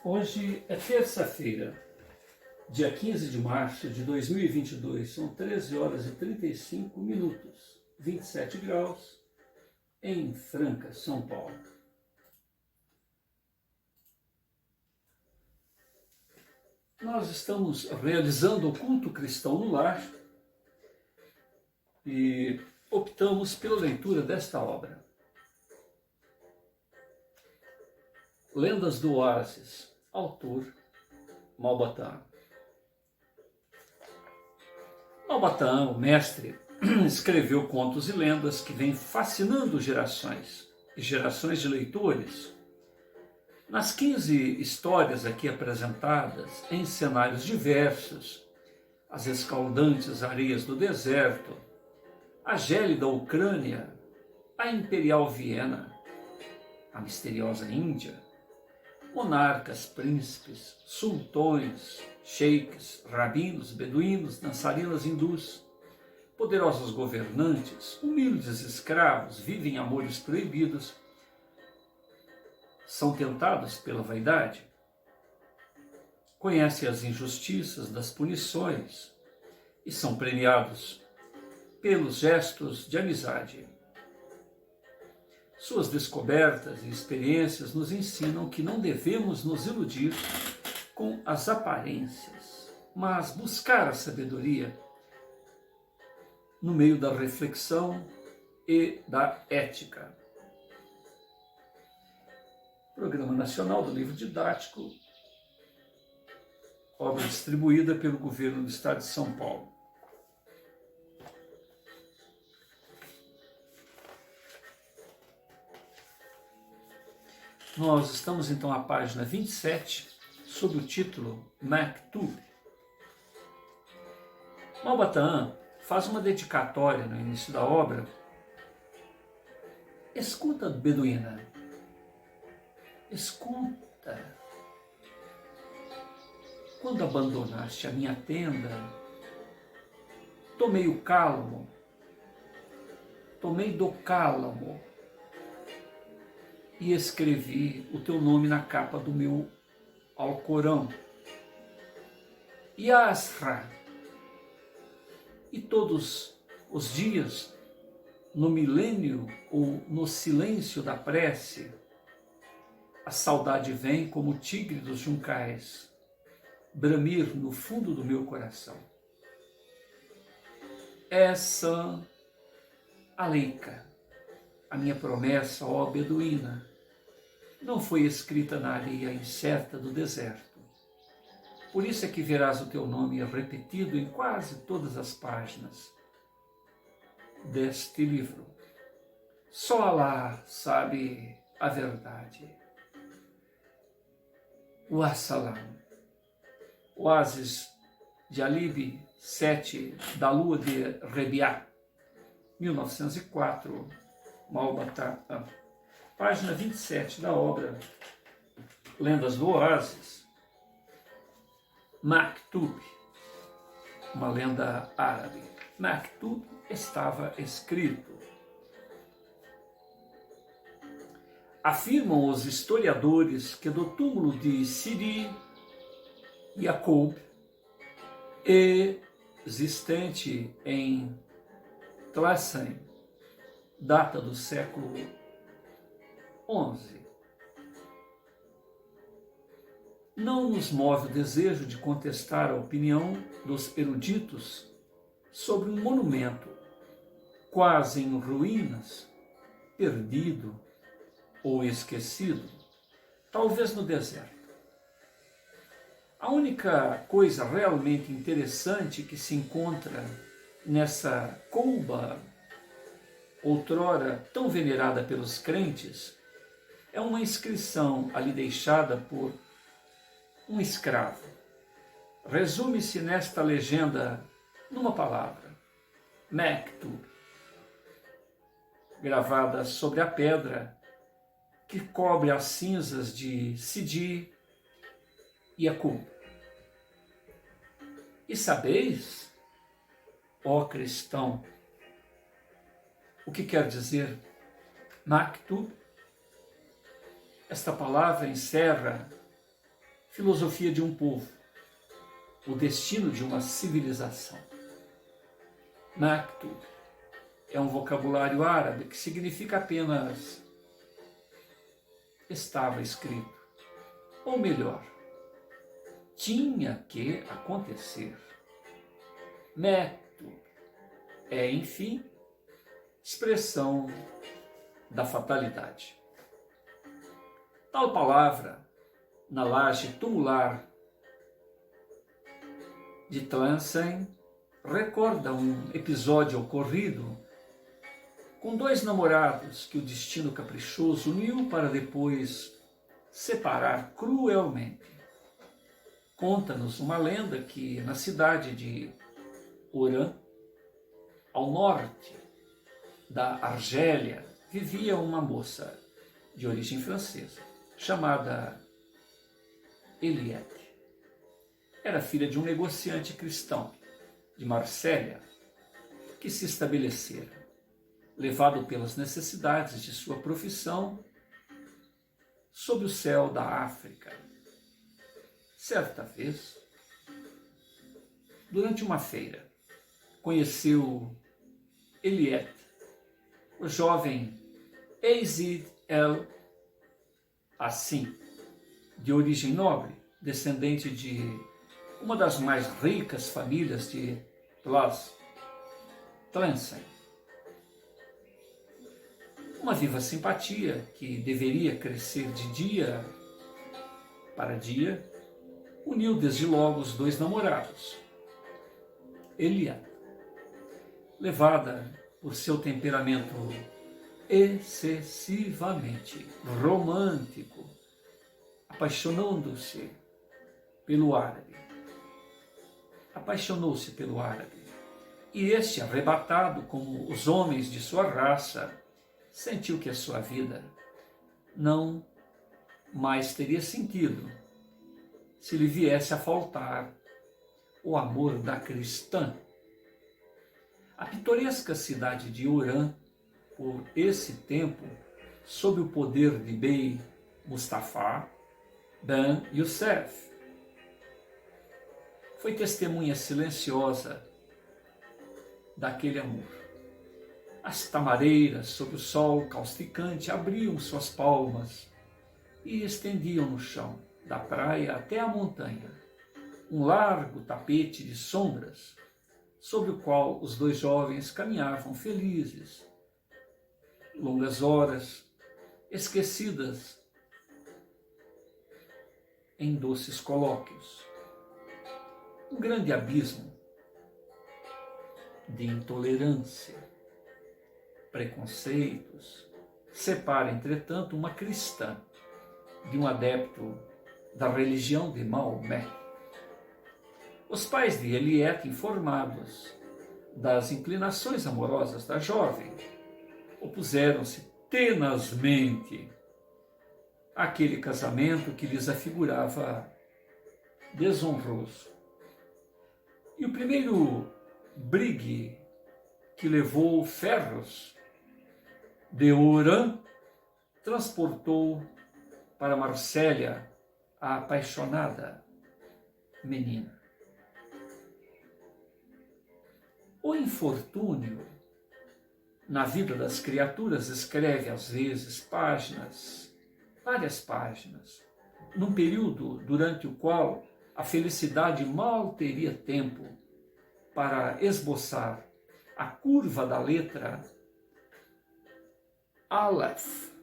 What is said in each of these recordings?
Hoje é terça-feira, dia 15 de março de 2022, são 13 horas e 35 minutos, 27 graus, em Franca, São Paulo. Nós estamos realizando o culto cristão no lar e optamos pela leitura desta obra. Lendas do Oásis, autor Malba Tahan. Malba Tahan, o mestre, escreveu contos e lendas que vêm fascinando gerações e gerações de leitores. Nas 15 histórias aqui apresentadas, em cenários diversos, as escaldantes areias do deserto, a gélida Ucrânia, a imperial Viena, a misteriosa Índia, monarcas, príncipes, sultões, sheiks, rabinos, beduínos, dançarinas hindus, poderosos governantes, humildes escravos, vivem amores proibidos, são tentados pela vaidade, conhecem as injustiças das punições e são premiados pelos gestos de amizade. Suas descobertas e experiências nos ensinam que não devemos nos iludir com as aparências, mas buscar a sabedoria no meio da reflexão e da ética. Programa Nacional do Livro Didático, obra distribuída pelo Governo do Estado de São Paulo. Nós estamos então à página 27, sob o título Maktub. Malba Tahan faz uma dedicatória no início da obra. Escuta, beduína, escuta. Quando abandonaste a minha tenda, tomei o cálamo, tomei do cálamo e escrevi o teu nome na capa do meu Alcorão. Yasra. E todos os dias, no milênio ou no silêncio da prece, a saudade vem como tigre dos juncais, bramir no fundo do meu coração. Essa aleika, a minha promessa, ó beduína, não foi escrita na areia incerta do deserto. Por isso é que verás o teu nome repetido em quase todas as páginas deste livro. Só Alá sabe a verdade. Wassalam. Oásis de Alib, 7 da lua de Rebiá, 1904, Malba Tahan. Página 27 da obra Lendas do Oásis, Maktub, uma lenda árabe. Maktub estava escrito. Afirmam os historiadores que do túmulo de Sidi Yaqub, existente em Tlassen, data do século XI, não nos move o desejo de contestar a opinião dos eruditos sobre um monumento quase em ruínas, perdido ou esquecido, talvez no deserto. A única coisa realmente interessante que se encontra nessa colba, outrora tão venerada pelos crentes, é uma inscrição ali deixada por um escravo. Resume-se nesta legenda numa palavra: Maktub, gravada sobre a pedra que cobre as cinzas de Sidi Yaqub. E sabeis, ó cristão, o que quer dizer Maktub? Esta palavra encerra filosofia de um povo, o destino de uma civilização. Maktub é um vocabulário árabe que significa apenas estava escrito, ou melhor, tinha que acontecer. Maktub é, enfim, expressão da fatalidade. Tal palavra, na laje tumular de Tlemcen, recorda um episódio ocorrido com dois namorados que o destino caprichoso uniu para depois separar cruelmente. Conta-nos uma lenda que na cidade de Oran, ao norte da Argélia, vivia uma moça de origem francesa, chamada Eliette. Era filha de um negociante cristão de Marsella, que se estabelecera, levado pelas necessidades de sua profissão, sob o céu da África. Certa vez, durante uma feira, conheceu Eliette, o jovem Aziz El Hassim, de origem nobre, descendente de uma das mais ricas famílias de Tlemcen. Uma viva simpatia que deveria crescer de dia para dia, uniu desde logo os dois namorados. Eliette, levada por seu temperamento excessivamente romântico, apaixonou-se pelo árabe. E este, arrebatado como os homens de sua raça, sentiu que a sua vida não mais teria sentido se lhe viesse a faltar o amor da cristã. A pitoresca cidade de Oran, por esse tempo, sob o poder de Bey Mustafa Ben Youssef, foi testemunha silenciosa daquele amor. As tamareiras, sob o sol causticante, abriam suas palmas e estendiam no chão, da praia até a montanha, um largo tapete de sombras, sobre o qual os dois jovens caminhavam felizes. Longas horas, esquecidas em doces colóquios. Um grande abismo de intolerância, preconceitos, separa, entretanto, uma cristã de um adepto da religião de Maomé. Os pais de Eliette, informados das inclinações amorosas da jovem, opuseram-se tenazmente àquele casamento que lhes afigurava desonroso. E o primeiro brigue que levou ferros de Oran transportou para Marsella a apaixonada menina. O infortúnio na vida das criaturas escreve às vezes páginas, várias páginas, num período durante o qual a felicidade mal teria tempo para esboçar a curva da letra Aleph,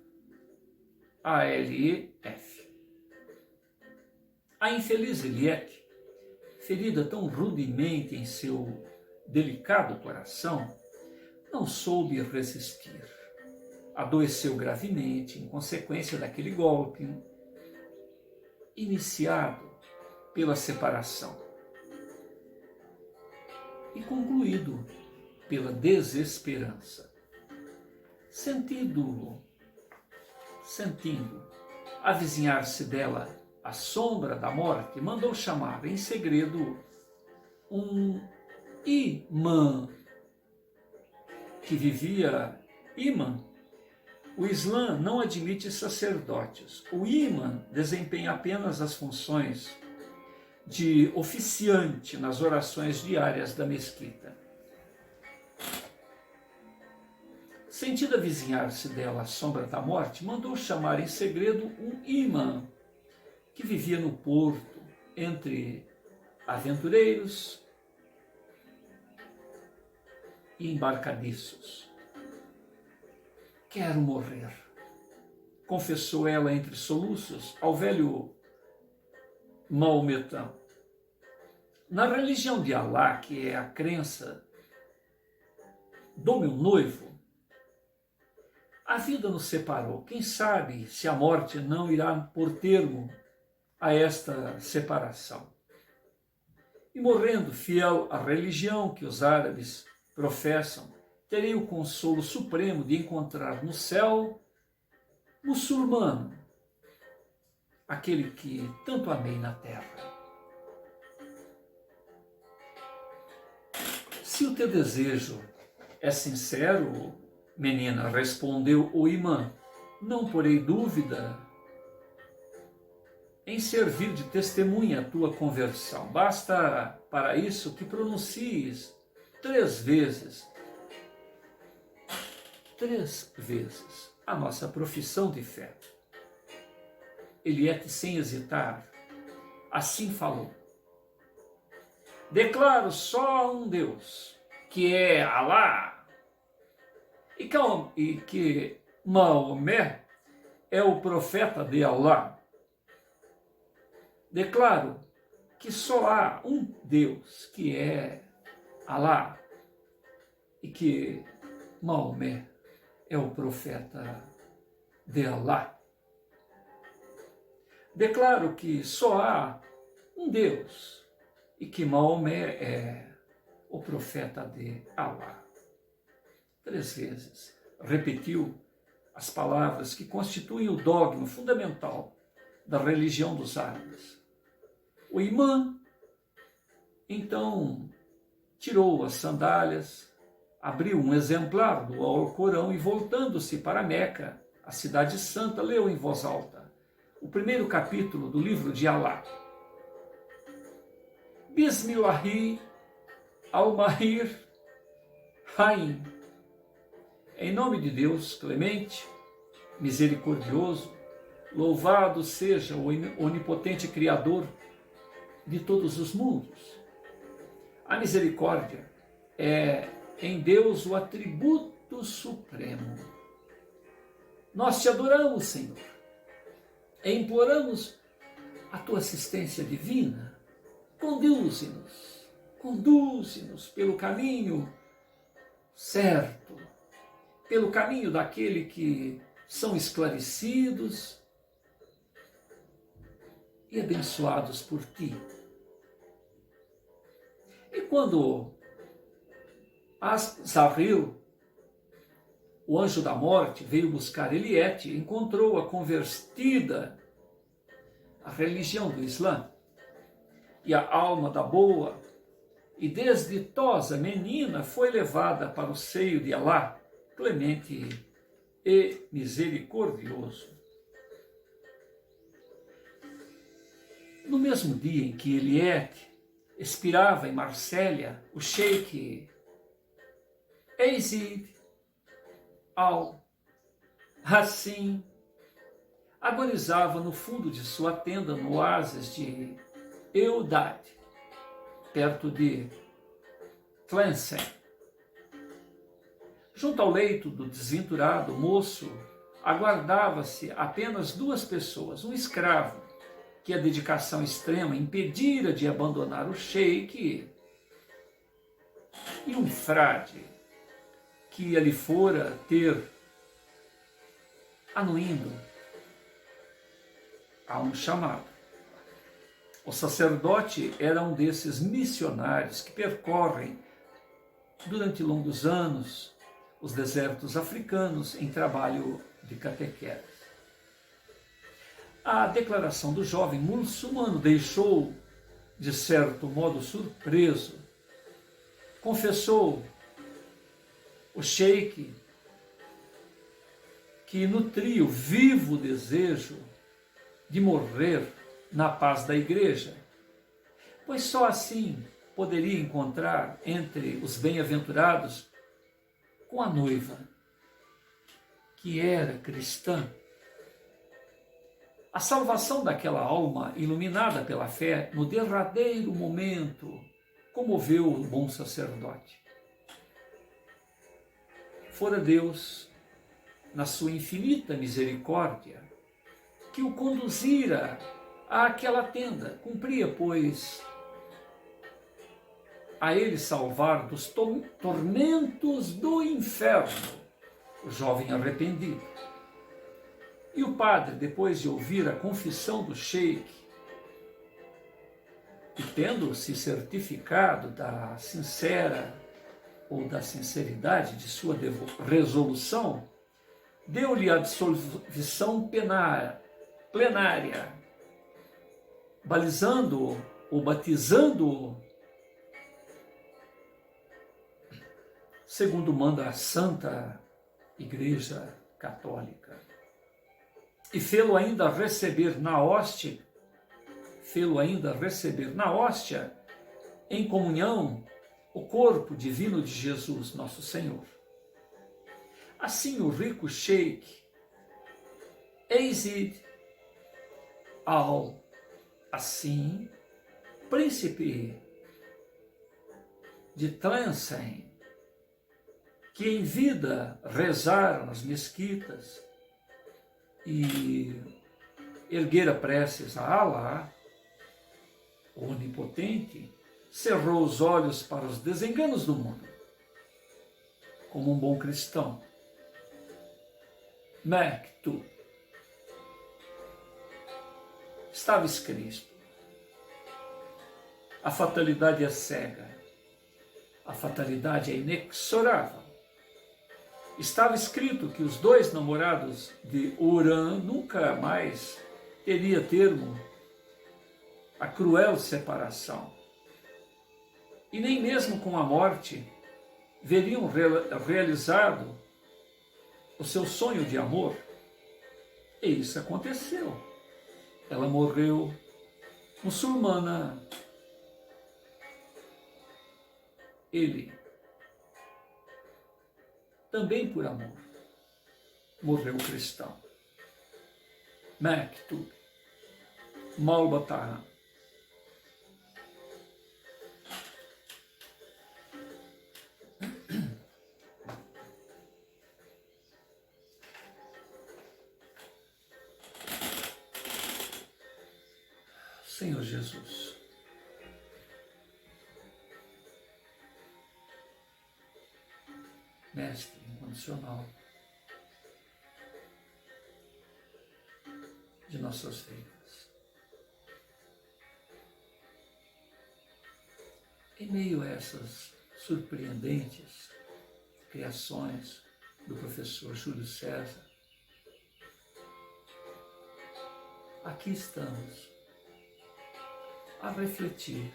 A-L-E-F. A infeliz Eliette, ferida tão rudemente em seu delicado coração, não soube resistir. Adoeceu gravemente em consequência daquele golpe iniciado pela separação e concluído pela desesperança. Sentindo avizinhar-se dela a sombra da morte, mandou chamar em segredo um imã que vivia, imã O Islã não admite sacerdotes. O imã desempenha apenas as funções de oficiante nas orações diárias da mesquita. Sentindo avizinhar-se dela a sombra da morte, mandou chamar em segredo um imã que vivia no porto, entre aventureiros e embarcadiços. Quero morrer, confessou ela entre soluços ao velho maometão. Na religião de Alá, que é a crença do meu noivo, a vida nos separou. Quem sabe se a morte não irá pôr termo a esta separação. E morrendo fiel à religião que os árabes professam, terei o consolo supremo de encontrar no céu muçulmano, aquele que tanto amei na terra. Se o teu desejo é sincero, menina, respondeu o imã, não porei dúvida em servir de testemunha a tua conversão. Basta para isso que pronuncies 3 vezes a nossa profissão de fé. Eliette, sem hesitar, assim falou: declaro só um Deus, que é Alá, e que Maomé é o profeta de Alá. Declaro que só há um Deus, que é Alá, e que Maomé é o profeta de Alá. Declaro que só há um Deus e que Maomé é o profeta de Alá. 3 vezes repetiu as palavras que constituem o dogma fundamental da religião dos árabes. O imã, então, tirou as sandálias, abriu um exemplar do Alcorão e, voltando-se para Meca, a cidade santa, leu em voz alta o 1º capítulo do livro de Alá. Bismillahi al-Mahir Rahim. Em nome de Deus clemente, misericordioso, louvado seja o onipotente Criador de todos os mundos. A misericórdia é em Deus o atributo supremo. Nós te adoramos, Senhor, e imploramos a tua assistência divina. Conduze-nos pelo caminho certo, pelo caminho daquele que são esclarecidos e abençoados por ti. E quando Azrael, o anjo da morte, veio buscar Eliette, encontrou-a convertida à religião do Islã, e a alma da boa e desditosa menina foi levada para o seio de Alá, clemente e misericordioso. No mesmo dia em que Eliette expirava em Marsella, o sheik Yazid al-Hassin agonizava no fundo de sua tenda no oásis de Eudade, perto de Tlemcen. Junto ao leito do desventurado moço, aguardava-se apenas 2 pessoas, um escravo, que a dedicação extrema impedira de abandonar o sheik, e um frade, que ali fora ter, anuindo a um chamado. O sacerdote era um desses missionários que percorrem durante longos anos os desertos africanos em trabalho de catequese. A declaração do jovem muçulmano deixou, de certo modo, surpreso. Confessou o sheik que nutria o vivo desejo de morrer na paz da igreja, pois só assim poderia encontrar entre os bem-aventurados com a noiva, que era cristã. A salvação daquela alma iluminada pela fé no derradeiro momento comoveu o bom sacerdote. Fora Deus, na sua infinita misericórdia, que o conduzira àquela tenda. Cumpria, pois, a ele salvar dos tormentos do inferno o jovem arrependido. E o padre, depois de ouvir a confissão do sheik, e tendo-se certificado da sinceridade de sua resolução, deu-lhe a absolvição plenária, balizando-o ou batizando-o, segundo manda a Santa Igreja Católica. E fê-lo ainda receber na hóstia, em comunhão, o corpo divino de Jesus, nosso Senhor. Assim o rico sheik Yazid assim, príncipe de Tlemcen, que em vida rezara nas mesquitas e erguera preces a Alá, o Onipotente, cerrou os olhos para os desenganos do mundo, como um bom cristão. Mektub. Estava escrito: a fatalidade é cega, a fatalidade é inexorável. Estava escrito que os dois namorados de Urã nunca mais teria termo a cruel separação. E nem mesmo com a morte veriam realizado o seu sonho de amor. E isso aconteceu. Ela morreu muçulmana. Ele, também por amor, morreu cristão. Mektub, Malbataran. Senhor Jesus, Mestre incondicional de nossas vidas, em meio a essas surpreendentes criações do professor Júlio César, aqui estamos a refletir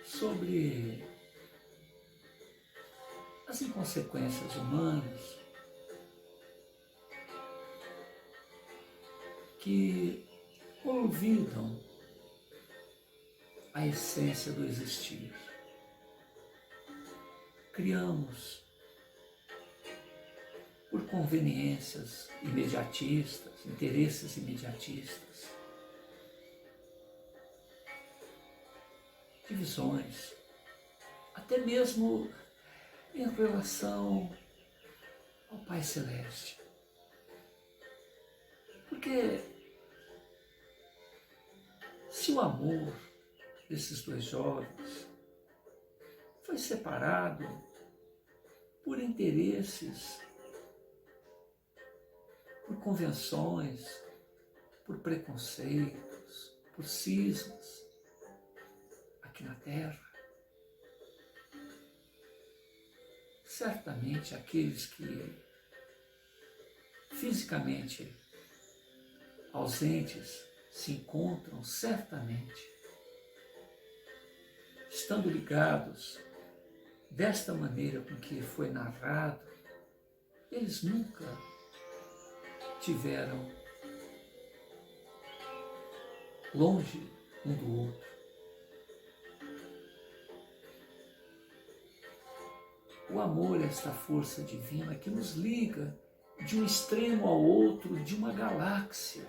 sobre as inconsequências humanas que olvidam a essência do existir. Criamos por conveniências imediatistas, interesses imediatistas, divisões, até mesmo em relação ao Pai Celeste. Porque se o amor desses dois jovens foi separado por interesses, por convenções, por preconceitos, por cismas aqui na Terra, certamente aqueles que fisicamente ausentes se encontram certamente, estando ligados desta maneira com que foi narrado, eles nunca tiveram longe um do outro. O amor é esta força divina que nos liga de um extremo ao outro de uma galáxia.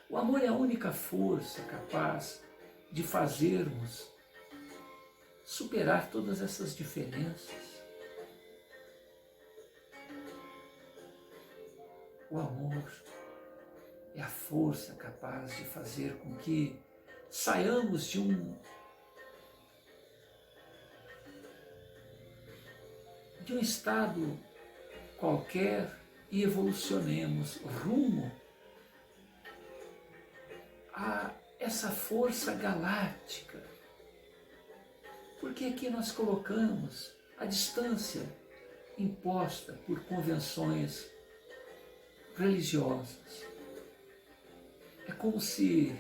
O amor é a única força capaz de fazermos superar todas essas diferenças. O amor é a força capaz de fazer com que saiamos de um estado qualquer e evolucionemos rumo a essa força galáctica. Porque aqui nós colocamos a distância imposta por convenções religiosas. É como se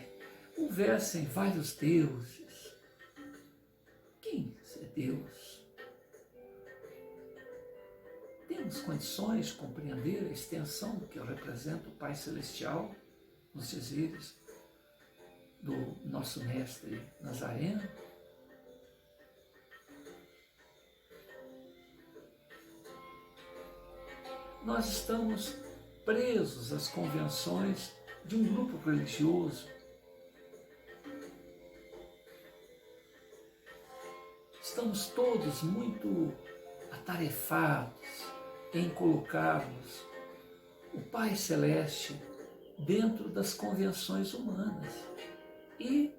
houvessem vários deuses. Quem é Deus? Temos condições de compreender a extensão do que representa o Pai Celestial nos dizeres do nosso mestre Nazareno? Nós estamos presos às convenções de um grupo religioso. Estamos todos muito atarefados em colocarmos o Pai Celeste dentro das convenções humanas. E,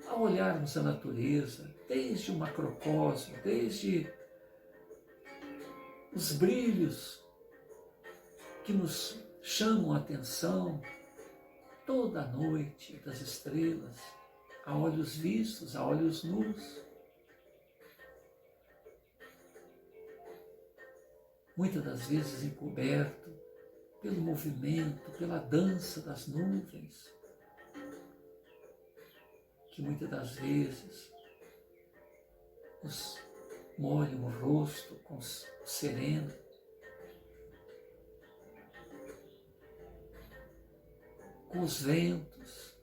ao olharmos a natureza, desde o macrocosmo, desde os brilhos que nos chamam a atenção toda a noite das estrelas, a olhos vistos, a olhos nus, muitas das vezes encoberto pelo movimento, pela dança das nuvens, que muitas das vezes nos molham o rosto com sereno. Com os ventos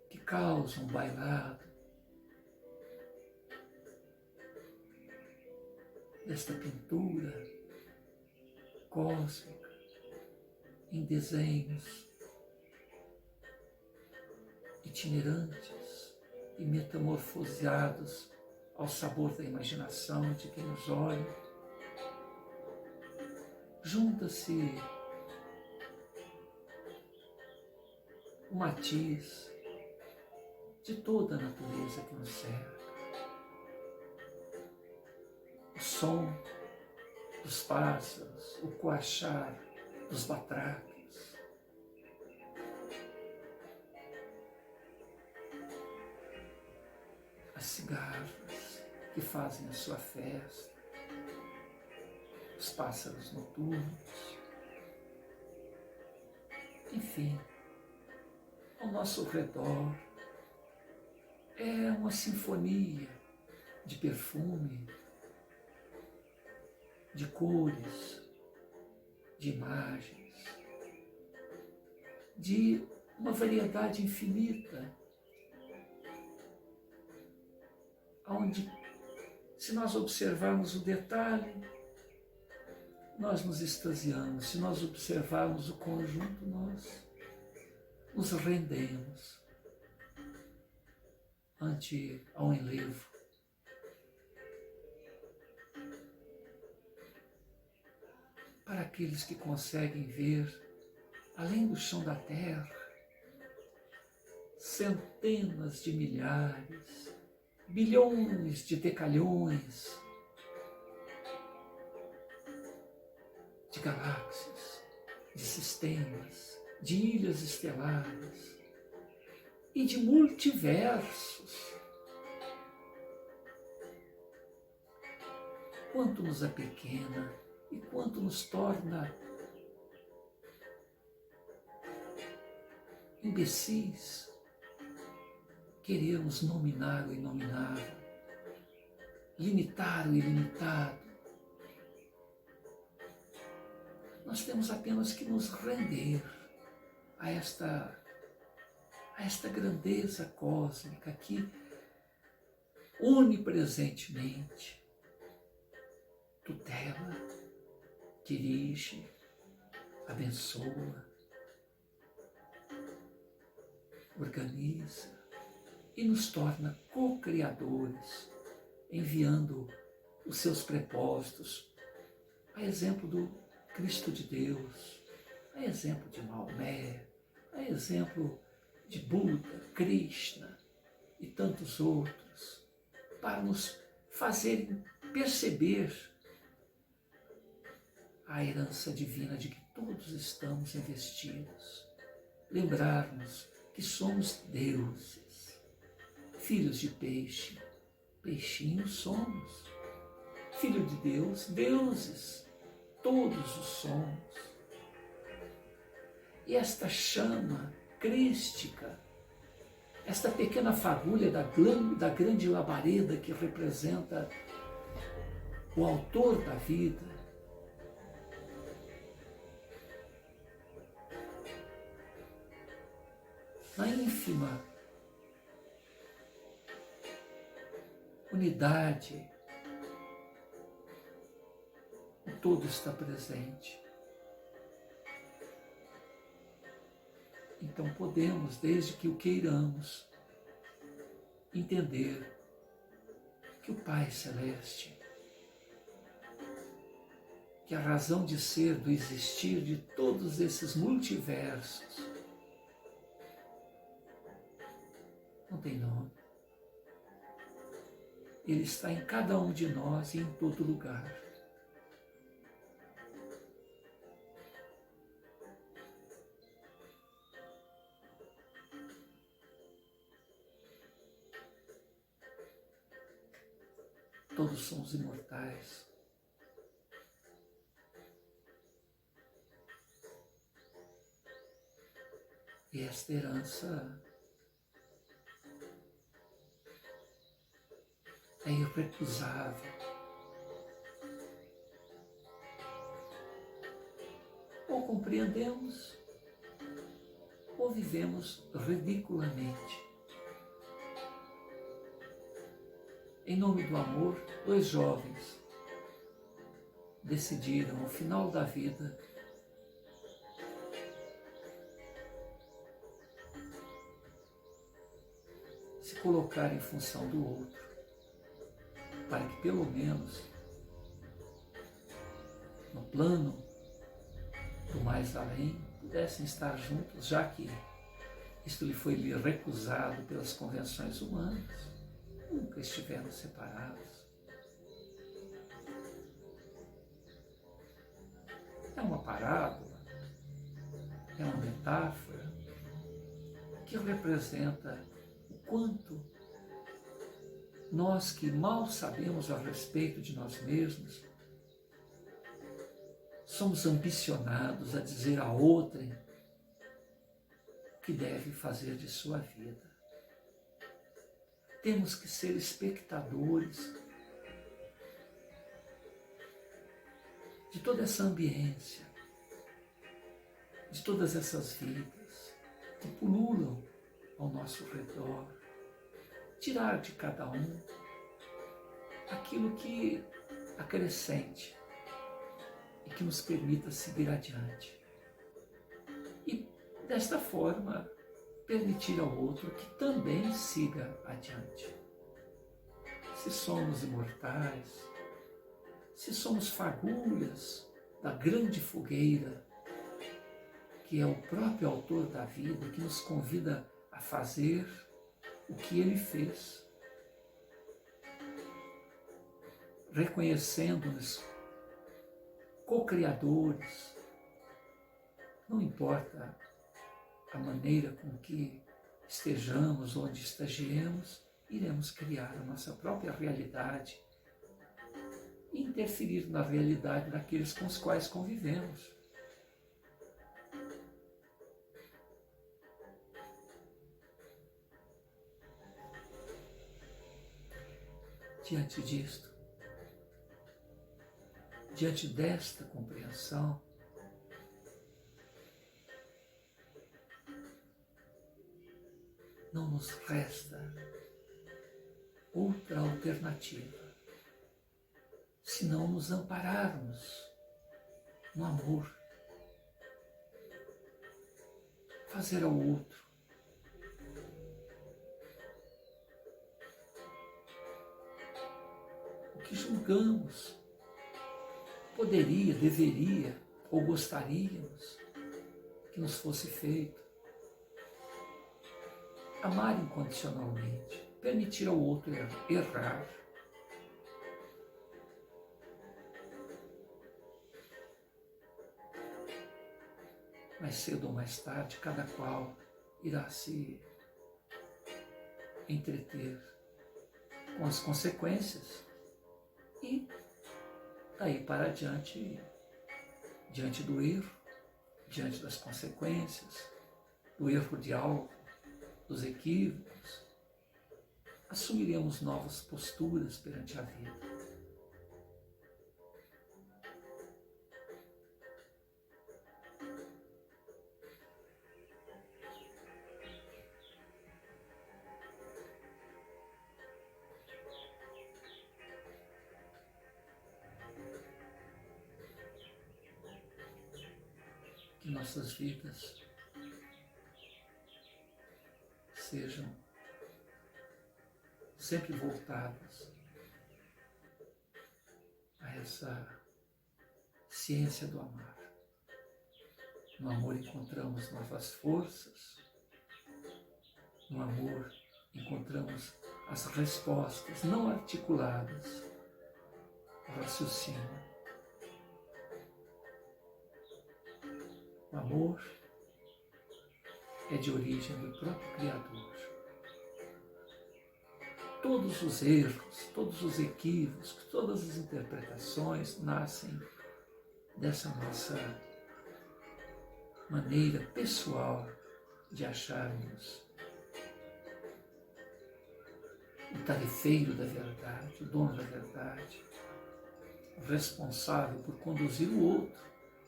que causam bailado desta pintura cósmica em desenhos itinerantes e metamorfoseados ao sabor da imaginação de quem os olha. Junta-se o matiz de toda a natureza que nos cerca. O som dos pássaros, o coachar dos batraques. As cigarras que fazem a sua festa, os pássaros noturnos, enfim, ao nosso redor é uma sinfonia de perfume, de cores, de imagens, de uma variedade infinita, onde, se nós observarmos o detalhe, nós nos extasiamos. Se nós observarmos o conjunto, nós nos rendemos ante ao enlevo. Para aqueles que conseguem ver, além do chão da terra, centenas de milhares, bilhões de decalhões de galáxias, de sistemas, de ilhas estelares e de multiversos. Quanto nos apequena e quanto nos torna imbecis querermos nominar o inominável, limitar o ilimitado, Nós temos apenas que nos render a esta grandeza cósmica que onipresentemente tutela, dirige, abençoa, organiza e nos torna co-criadores, enviando os seus propósitos, a exemplo do Cristo de Deus, a exemplo de Maomé, a exemplo de Buda, Krishna e tantos outros, para nos fazerem perceber a herança divina de que todos estamos investidos. Lembrarmos que somos deuses, filhos de peixe, peixinhos somos, filho de Deus, deuses, todos os somos. E esta chama crística, esta pequena fagulha da grande labareda que representa o autor da vida, na ínfima unidade, o todo está presente. Então podemos, desde que o queiramos, entender que o Pai Celeste, que a razão de ser, do existir de todos esses multiversos, não tem nome. Ele está em cada um de nós e em todo lugar. Todos somos imortais. E esta herança é irrecusável. Ou compreendemos, ou vivemos ridiculamente. Em nome do amor, 2 jovens decidiram, ao final da vida, se colocar em função do outro, para que pelo menos no plano do mais além pudessem estar juntos, já que isto lhe foi recusado pelas convenções humanas. Nunca estiveram separados. É uma parábola, é uma metáfora que representa o quanto nós que mal sabemos a respeito de nós mesmos, somos ambicionados a dizer a outrem o que deve fazer de sua vida. Temos que ser espectadores de toda essa ambiência, de todas essas vidas que pululam ao nosso redor, tirar de cada um aquilo que acrescente e que nos permita seguir adiante. E desta forma, permitir ao outro que também siga adiante. Se somos imortais, se somos fagulhas da grande fogueira, que é o próprio autor da vida, que nos convida a fazer o que ele fez, reconhecendo-nos co-criadores, não importa a maneira com que estejamos, onde estagiemos, iremos criar a nossa própria realidade e interferir na realidade daqueles com os quais convivemos. Diante disto, diante desta compreensão, não nos resta outra alternativa senão nos ampararmos no amor, fazer ao outro o que julgamos poderia, deveria ou gostaríamos que nos fosse feito. Amar incondicionalmente, permitir ao outro errar. Mais cedo ou mais tarde, cada qual irá se entreter com as consequências e daí para diante do erro, diante das consequências, do erro de algo, dos equívocos, assumiremos novas posturas perante a vida. Que nossas vidas sejam sempre voltadas a essa ciência do amar. No amor encontramos novas forças, no amor encontramos as respostas não articuladas ao raciocínio. O amor é de origem do próprio Criador. Todos os erros, todos os equívocos, todas as interpretações nascem dessa nossa maneira pessoal de acharmos o tarefeiro da verdade, o dono da verdade, o responsável por conduzir o outro,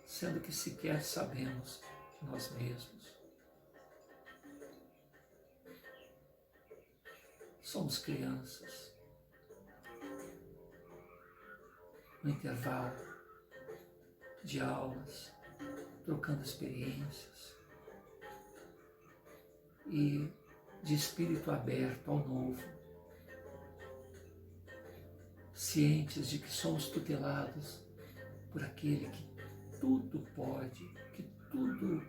sendo que sequer sabemos de nós mesmos. Somos crianças. No intervalo de aulas, trocando experiências e de espírito aberto ao novo, cientes de que somos tutelados por aquele que tudo pode, que tudo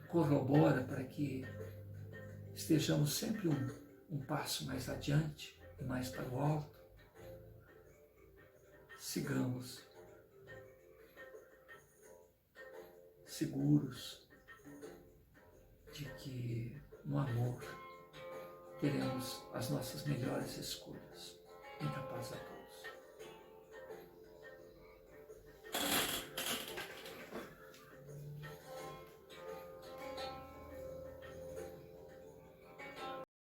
corrobora para que estejamos sempre um passo mais adiante e mais para o alto. Sigamos seguros de que no amor teremos as nossas melhores escolhas. Muita paz.